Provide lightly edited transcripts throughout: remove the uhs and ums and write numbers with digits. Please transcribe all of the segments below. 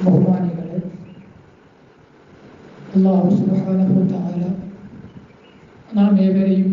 ബഹുമാനികളെ, അല്ലാഹു സുബ്ഹാനഹു വ തആല നാം ഏവരെയും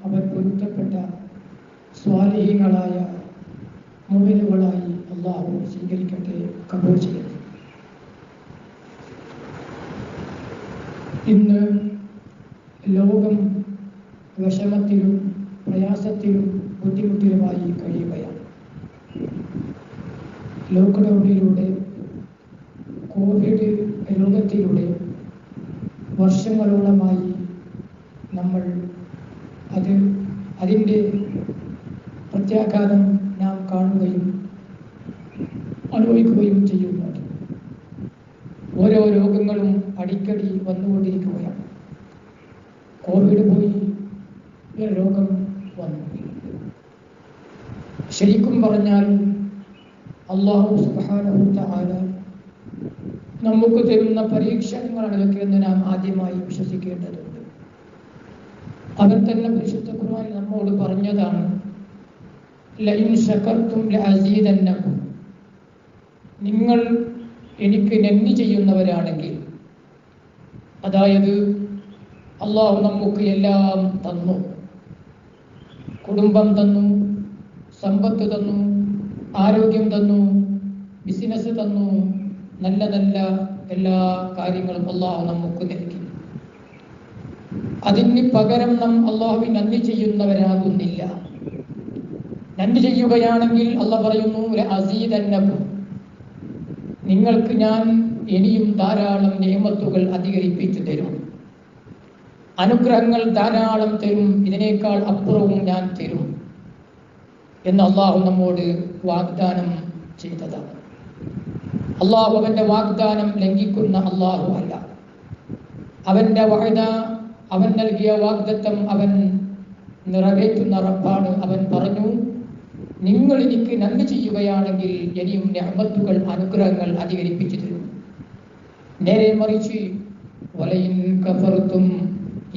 അവൻ പൊരുത്തപ്പെട്ട സ്വാലിഹീങ്ങളായ മുഅ്മിനുകളായി അല്ലാഹു സ്വീകരിക്കട്ടെ, കബൂൽ ചെയ്യട്ടെ. ഇന്ന് ലോകം വിഷമത്തിലും പ്രയാസത്തിലും ബുദ്ധിമുട്ടിലുമായി കഴിയുകയാണ്. ലോക്ക്ഡൗണിലൂടെ, കോവിഡ് രോഗത്തിലൂടെ വർഷങ്ങളോളമായി നമ്മൾ അതിൻ്റെ പ്രത്യാഘാതം നാം കാണുകയും അനുഭവിക്കുകയും ചെയ്യുന്നുണ്ട്. ഓരോ രോഗങ്ങളും അടിക്കടി വന്നുകൊണ്ടിരിക്കുകയാണ്. കോവിഡ് പോയി, രോഗം വന്നു. ശരിക്കും പറഞ്ഞാൽ അല്ലാഹു സുബ്ഹാനഹു വ തആല നമുക്ക് തരുന്ന പരീക്ഷണങ്ങളാണ് ഇതൊക്കെ എന്ന് നാം ആദ്യമായി വിശ്വസിക്കേണ്ടതുണ്ട്. അവൻ തന്നെ പരിശുദ്ധ ഖുർആനിൽ നമ്മോട് പറഞ്ഞതാണ്, ലഇൻ ശകർതും ലഅസീദന്നകും. നിങ്ങൾ എനിക്ക് നന്ദി ചെയ്യുന്നവരാണെങ്കിൽ, അതായത് അല്ലാഹു നമുക്ക് എല്ലാം തന്നു, കുടുംബം തന്നു, സമ്പത്ത് തന്നു, ആരോഗ്യം തന്നു, ബിസിനസ് തന്നു, നല്ല നല്ല എല്ലാ കാര്യങ്ങളും അല്ലാഹു നമുക്ക് നൽകി. അതിന് പകരം നാം അല്ലാഹുവിന് നന്ദി ചെയ്യുന്നവരാകുന്നില്ല. നന്ദി ചെയ്യുകയാണെങ്കിൽ അല്ലാഹു പറയുന്നു, ലഅസീദന്നകും, നിങ്ങൾക്ക് ഞാൻ ഇനിയും ധാരാളം നിഅമത്തുകൾ അധികരിപ്പിച്ചു തരും, അനുഗ്രഹങ്ങൾ ധാരാളം തരും, ഇതിനേക്കാൾ അപ്പുറവും ഞാൻ തരും എന്ന് അല്ലാഹു നമ്മോട് വാഗ്ദാനം ചെയ്തതാണ്. അല്ലാഹു അവന്റെ വാഗ്ദാനം ലംഘിക്കുന്ന അല്ലാഹു അല്ല. അവന്റെ വഅദ, അവൻ നൽകിയ വാഗ്ദത്തം അവൻ നിറവേറ്റുന്ന റബ്ബാണ്. അവൻ പറഞ്ഞു, നിങ്ങൾ എനിക്ക് നന്ദി ചെയ്യുകയാണെങ്കിൽ ഇനിയും നിഅമത്തുകൾ, അനുഗ്രഹങ്ങൾ അധികരിപ്പിച്ചു തരും. നേരെ മറിച്ച് വലയിൻ കഫർതും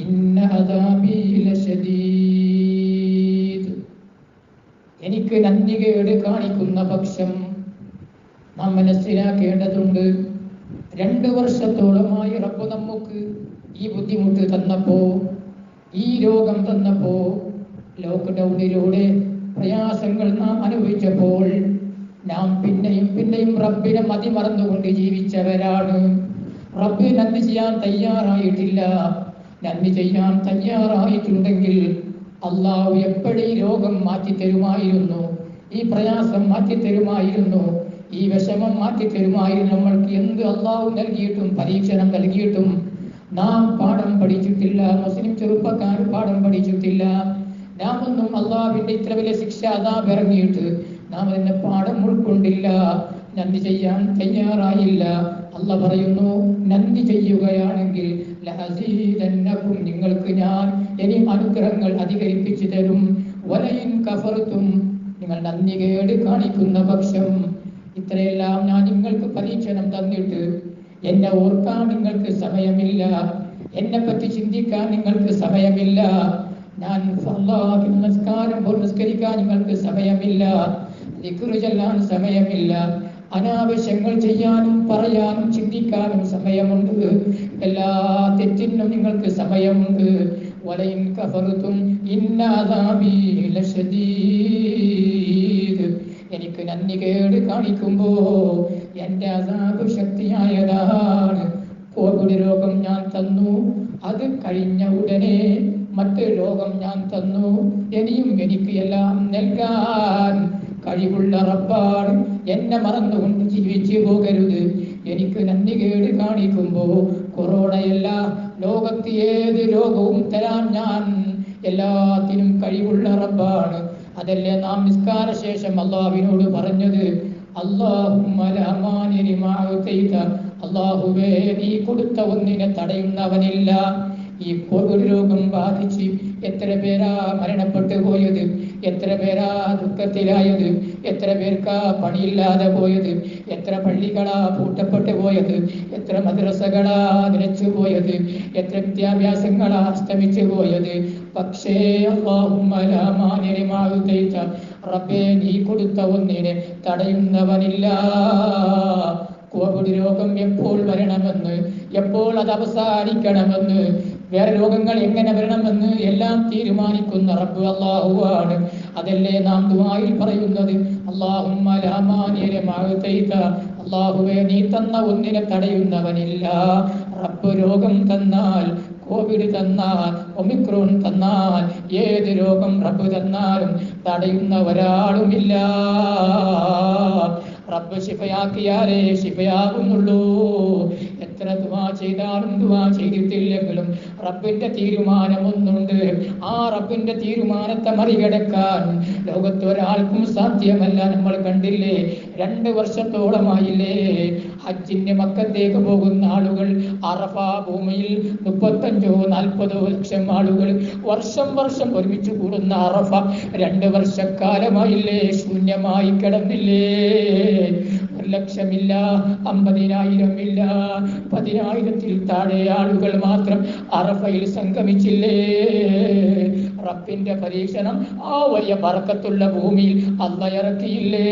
ഇന്ന അദാബി ലശദീദ്, എനിക്ക് നന്ദികേട് കാണിക്കുന്ന പക്ഷം നാം മനസ്സിലാക്കേണ്ടതുണ്ട്. 2 വർഷത്തോളമായി റബ്ബ് നമുക്ക് ഈ ബുദ്ധിമുട്ട് തന്നപ്പോ, ഈ രോഗം തന്നപ്പോ, ലോക്ക്ഡൗണിലൂടെ പ്രയാസങ്ങൾ നാം അനുഭവിച്ചപ്പോൾ നാം പിന്നെയും റബ്ബിനെ മതിമറന്നുകൊണ്ട് ജീവിച്ചവരാണ്. റബ്ബിന് നന്ദി ചെയ്യാൻ തയ്യാറായിട്ടില്ല. നന്ദി ചെയ്യാൻ തയ്യാറായിട്ടുണ്ടെങ്കിൽ അല്ലാഹു എപ്പോഴും ഈ രോഗം മാറ്റിത്തരുമായിരുന്നു, ഈ പ്രയാസം മാറ്റിത്തരുമായിരുന്നു, ഈ വിഷമം മാറ്റിത്തരുമായിരുന്നു. നമ്മൾക്ക് എന്ത് അല്ലാഹു നൽകിയിട്ടും, പരീക്ഷണം നൽകിയിട്ടും നാം പാഠം പഠിച്ചിട്ടില്ല. മുസ്ലിം ചെറുപ്പക്കാർ പാഠം പഠിച്ചിട്ടില്ല. നാം ഒന്നും അല്ലാഹുവിന്റെ ഇത്ര വലിയ ശിക്ഷ അദാബ് ഇറങ്ങിയിട്ട് നാം അതിന്റെ പാഠം ഉൾക്കൊണ്ടില്ല, നന്ദി ചെയ്യാൻ തയ്യാറായില്ല. അല്ലാഹു പറയുന്നു, നന്ദി ചെയ്യുകയാണെങ്കിൽ ലഅസീദന്നകും, നിങ്ങൾക്ക് ഞാൻ ഇനിയും അനുഗ്രഹങ്ങൾ അധികരിപ്പിച്ചു തരും. വലയിൻ കഫർതും, നിങ്ങൾ നന്ദികേട് കാണിക്കുന്ന പക്ഷം, ഇത്രയെല്ലാം ഞാൻ നിങ്ങൾക്ക് പരീക്ഷണം തന്നിട്ട് എന്നെ ഓർക്കാൻ നിങ്ങൾക്ക് സമയമില്ല, എന്നെ പറ്റി ചിന്തിക്കാൻ നിങ്ങൾക്ക് സമയമില്ല, ഞാൻ നമസ്കാരം പോലും നിസ്കരിക്കാൻ നിങ്ങൾക്ക് സമയമില്ല, ദിക്ർ ചൊല്ലാൻ സമയമില്ല, അനാവശ്യങ്ങൾ ചെയ്യാനും പറയാനും ചിന്തിക്കാനും സമയമുണ്ട്, എല്ലാ തെറ്റിനും നിങ്ങൾക്ക് സമയമുണ്ട്. വലയിൻ കഫർതും ഇന്ന അദാബി ലശദീദ്, എനിക്ക് നന്ദികേട് കാണിക്കുമ്പോ എന്റെ അദാബ് ശക്തിയായതാണ്. കോവിഡ് രോഗം ഞാൻ തന്നു, അത് കഴിഞ്ഞ ഉടനെ മറ്റൊരു രോഗം ഞാൻ തന്നു, ഇനിയും എനിക്ക് എല്ലാം നൽകാൻ കഴിവുള്ള റബ്ബാണ്. എന്നെ മറന്നുകൊണ്ട് ജീവിച്ചു പോകരുത്. എനിക്ക് നന്ദികേട് കാണിക്കുമ്പോ കൊറോണയല്ല, ലോകത്ത് ഏത് രോഗവും തരാൻ ഞാൻ എല്ലാത്തിനും കഴിവുള്ള റബ്ബാണ്. അതല്ലേ നാം നിസ്കാര ശേഷം അല്ലാഹുവിനോട് പറഞ്ഞത്, അല്ലാഹുവേ, നീ കൊടുത്ത ഒന്നിനെ തടയുന്നവനില്ല. ഈ കോവിഡ് രോഗം ബാധിച്ച് എത്ര പേരാ മരണപ്പെട്ടു പോയത്, എത്ര പേരാ ദുഃഖത്തിലായത്, എത്ര പേർക്കാ പണിയില്ലാതെ പോയത്, എത്ര പള്ളികളാ പൂട്ടപ്പെട്ടു പോയത്, എത്ര മദ്രസകളാ നിലച്ചു പോയത്, എത്ര വിദ്യാഭ്യാസങ്ങളാ അസ്തമിച്ചു പോയത്. പക്ഷേ റബ്ബേ, നീ കൊടുത്ത ഒന്നിനെ തടയുന്നവനില്ല. കോവിഡ് കോവിഡ് രോഗം എപ്പോൾ വരണമെന്ന്, എപ്പോൾ അത് അവസാനിക്കണമെന്ന്, വേറെ രോഗങ്ങൾ എങ്ങനെ വരണമെന്ന് എല്ലാം തീരുമാനിക്കുന്ന റബ്ബ് അല്ലാഹുവാണ്. അതല്ലേ നാം ദുആയിൽ പറയുന്നത്, അല്ലാഹുമ്മ ലാ മാനിഅ ലിമാ അഅ്തൈത, അല്ലാഹുവേ നീ തന്ന ഒന്നിനെ തടയുന്നവനില്ല. റബ്ബ് രോഗം തന്നാൽ, കോവിഡ് തന്നാൽ, ഒമിക്രോൺ തന്നാൽ, ഏത് രോഗം റബ്ബ് തന്നാലും തടയുന്ന ഒരാളുമില്ല. റബ്ബ് ശിഫയാക്കിയാലേ ശിഫയാകുന്നുള്ളൂ. എത്ര ദുആ ചെയ്താലും ദുആ ചെയ്തിട്ടില്ലെങ്കിലും റബ്ബിന്റെ തീരുമാനമൊന്നുണ്ട്. ആ റബ്ബിന്റെ തീരുമാനത്തെ മറികടക്കാൻ ലോകത്ത് ഒരാൾക്കും സാധ്യമല്ല. നമ്മൾ കണ്ടില്ലേ, 2 വർഷത്തോളമായില്ലേ ഹജ്ജിന്റെ മക്കത്തേക്ക് പോകുന്ന ആളുകൾ. അറഫ ഭൂമിയിൽ 35-40 ലക്ഷം ആളുകൾ വർഷം ഒരുമിച്ച് കൂടുന്ന അറഫ 2 വർഷക്കാലമായില്ലേ ശൂന്യമായി കിടന്നില്ലേ. 1 ലക്ഷമില്ല, 50,000 ഇല്ല, 10,000-ൽ താഴെ ആളുകൾ മാത്രം അറഫയിൽ സംഗമിച്ചില്ലേ. റബ്ബിന്റെ പരീക്ഷണം ആ വലിയ ബർക്കത്തുള്ള ഭൂമിയിൽ അല്ലാഹ് ഇറക്കിയില്ലേ.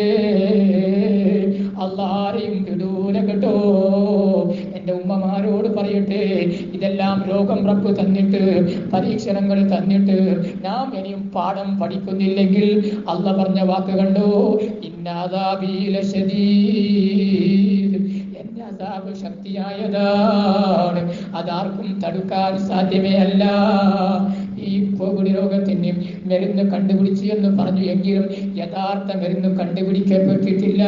അല്ലാഹ് ആരെയും വിടൂല കേട്ടോ. എന്റെ ഉമ്മമാരോട് പറയട്ടെ, ഇതെല്ലാം രോഗം റബ്ബ് തന്നിട്ട്, പരീക്ഷണങ്ങൾ തന്നിട്ട് നാം ഇനിയും പാഠം പഠിക്കുന്നില്ലെങ്കിൽ അല്ലാഹ് പറഞ്ഞ വാക്ക് കണ്ടോ, ഇന്നദാബി ലശദീദ്, എന്റെ അസാബ് ശക്തിയായതാണ്, അതാർക്കും തടുക്കാൻ സാധ്യമേ അല്ല. ഈ കോവിഡ് രോഗത്തിന് മരുന്ന് കണ്ടുപിടിച്ചു എന്ന് പറഞ്ഞു, എങ്കിലും യഥാർത്ഥ മരുന്ന് കണ്ടുപിടിക്കപ്പെട്ടിട്ടില്ല.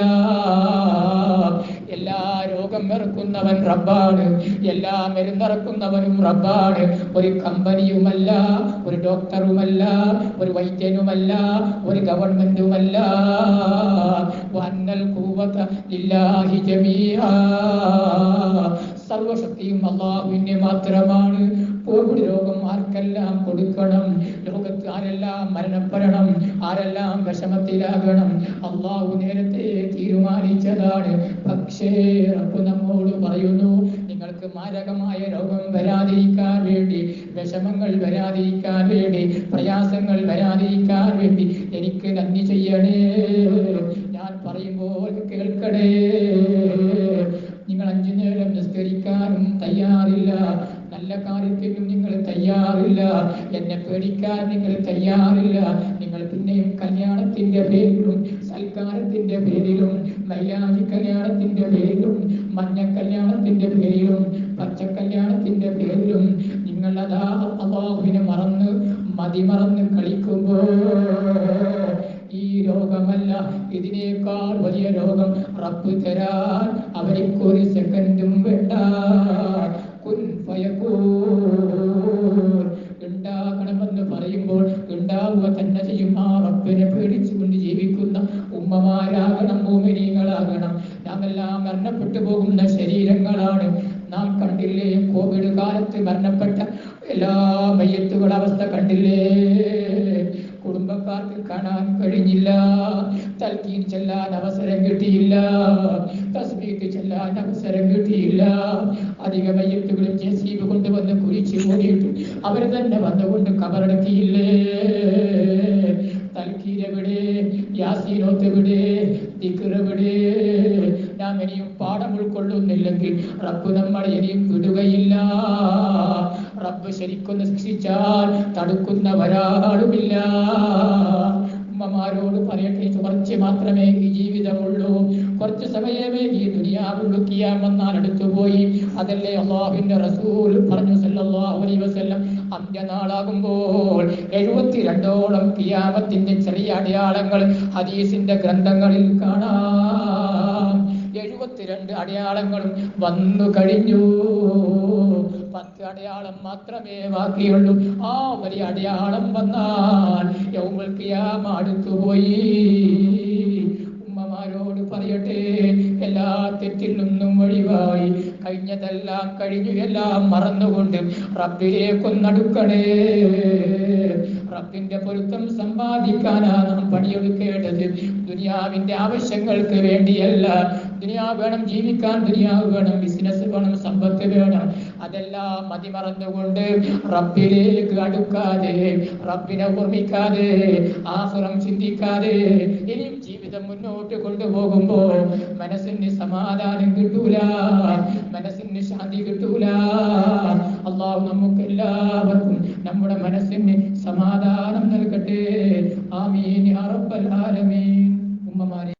എല്ലാ രോഗം ഇറക്കുന്നവൻ റബ്ബാണ്, എല്ലാ മരുന്നിറക്കുന്നവനും റബ്ബാണ്. ഒരു കമ്പനിയുമല്ല, ഒരു ഡോക്ടറുമല്ല, ഒരു വൈദ്യനുമല്ല, ഒരു ഗവൺമെന്റുമല്ല. വന്നൽ ഖുവത ലില്ലാഹി ജമീഅ, സർവശക്തിയും അല്ലാഹുവിന്റെ മാത്രമാണ്. കോവിഡ് രോഗം ആർക്കെല്ലാം കൊടുക്കണം, ലോകത്ത് ആരെല്ലാം മരണപ്പെടണം, ആരെല്ലാം വിഷമത്തിലാകണം, അല്ലാഹു നേരത്തെ തീരുമാനിച്ചതാണ്. പക്ഷേ റബ്ബ് നമ്മോട് പറയുന്നു, നിങ്ങൾക്ക് മാരകമായ രോഗം വരാതിരിക്കാൻ വേണ്ടി, വിഷമങ്ങൾ വരാതിരിക്കാൻ വേണ്ടി, പ്രയാസങ്ങൾ വരാതിരിക്കാൻ വേണ്ടി എനിക്ക് നന്ദി ചെയ്യണേ. ഞാൻ പറയുമ്പോൾ കേൾക്കണേ. നിങ്ങൾ 5 നേരം നിസ്കരിക്കാനും തയ്യാറില്ല, നല്ല കാര്യത്തിനും നിങ്ങൾ തയ്യാറില്ല, എന്നെ പേടിക്കാൻ നിങ്ങൾ തയ്യാറില്ല. നിങ്ങൾ പിന്നെയും കല്യാണത്തിന്റെ പേരിലും, സൽക്കാരത്തിന്റെ പേരിലും, മൈലാഞ്ചി കല്യാണത്തിന്റെ പേരിലും, മഞ്ഞ കല്യാണത്തിന്റെ പേരിലും, പച്ച കല്യാണത്തിന്റെ പേരിലും നിങ്ങൾ അതാ അല്ലാഹുവിനെ മറന്ന് മതിമറന്ന് കളിക്കുമ്പോൾ ഈ രോഗമല്ല, ഇതിനേക്കാൾ വലിയ രോഗം റബ്ബ് തരാൻ അവർക്ക് 1 സെക്കൻഡും വേണ്ട. കുൻ ഫയകൂൻ, ഉണ്ടാകണമെന്ന് പറയുമ്പോൾ ഉണ്ടാവുക തന്നെ ചെയ്യും. ആ റബ്ബിനെ പേടിച്ചുകൊണ്ട് ജീവിക്കുന്ന ഉമ്മമാരാകണം, മുഅ്മിനീങ്ങളാകണം. നാമെല്ലാം മരണപ്പെട്ടു പോകുന്ന ശരീരങ്ങളാണ്. നാം കണ്ടില്ലേ, കോവിഡ് കാലത്ത് മരണപ്പെട്ട എല്ലാ മയ്യത്തുകളുടെ അവസ്ഥ കണ്ടില്ലേ. കുടുംബക്കാർക്ക് കാണാൻ കഴിഞ്ഞില്ല, തൽക്കീൻ ചെല്ലാൻ അവസരം കിട്ടിയില്ല, തസ്ബീഹ് ചെല്ലാൻ അവസരം കിട്ടിയില്ല. അധിക മയ്യത്തുകളും ജെസിബ് കൊണ്ടുവന്ന് കുഴിച്ചു മൂടിയിട്ടു അവർ തന്നെ വന്നുകൊണ്ട് കബറടക്കിയില്ലേ. തൽക്കീൻ എവിടെ, യാസീനോത്ത് എവിടെ, ദിക്ർ എവിടെ? നാം ഇനിയും പാഠം ഉൾക്കൊള്ളുന്നില്ലെങ്കിൽ റബ്ബ് നമ്മളെ ഇനിയും വിടുകയില്ല. റബ്ബ് ശരിക്കൊന്ന് ശിക്ഷിച്ചാൽ തടുക്കുന്ന ഒരാളുമില്ല. ഉമ്മമാരോട് പറയട്ടെ, കുറച്ച് മാത്രമേ ഈ ജീവിതമുള്ളൂ, കുറച്ച് സമയമേ ഈ ദുനിയാവുള്ളൂ. ഖിയാമത്ത് അടുത്തുപോയി. അതല്ലേ അല്ലാഹുവിന്റെ റസൂൽ പറഞ്ഞു സല്ലല്ലാഹു അലൈഹി വസല്ലം, അന്ത്യനാളാകുമ്പോൾ 72ഓളം ഖിയാമത്തിന്റെ ചെറിയ അടയാളങ്ങൾ ഹദീസിന്റെ ഗ്രന്ഥങ്ങളിൽ കാണാം. 72 അടയാളങ്ങളും വന്നു കഴിഞ്ഞു. 10 അടയാളം മാത്രമേ ബാക്കിയുള്ളൂ. ആ വലിയ അടയാളം വന്നാൽ യൗമുൽ ഖിയാമ അടുത്തുപോയി. ഉമ്മമാരോട് പറയട്ടെ, എല്ലാ തെറ്റിൽ നിന്നും ഒഴിവായി, കഴിഞ്ഞതെല്ലാം കഴിഞ്ഞു, എല്ലാം മറന്നുകൊണ്ട് റബ്ബിലേക്കൊന്നടുക്കണേ. റബ്ബിന്റെ പൊരുത്തം സമ്പാദിക്കാനാ നാം പണിയെടുക്കേണ്ടത്. ദുനിയാവിന്റെ ആവശ്യങ്ങൾക്ക് വേണ്ടിയല്ല. ദുനിയാവ് വേണം ജീവിക്കാൻ, ദുനിയാവ് വേണം, ബിസിനസ് വേണം, സമ്പത്ത് വേണം. അതെല്ലാം മതിമറന്നുകൊണ്ട് റബ്ബിലേക്ക് അടുക്കാതെ, റബ്ബിനെ ഓർമ്മിക്കാതെ, ആഖിറം ചിന്തിക്കാതെ ഇനിയും ജീവിതം ജീവിതം മുന്നോട്ട് കൊണ്ടുപോകുമ്പോ മനസ്സിന് സമാധാനം കിട്ടൂല, മനസ്സിന് ശാന്തി കിട്ടൂല. അള്ളാഹു നമുക്ക് എല്ലാവർക്കും നമ്മുടെ മനസ്സിന് സമാധാനം നൽകട്ടെ. ആമീൻ യാ റബ്ബൽ ആലമീൻ. ഉമ്മമാരെ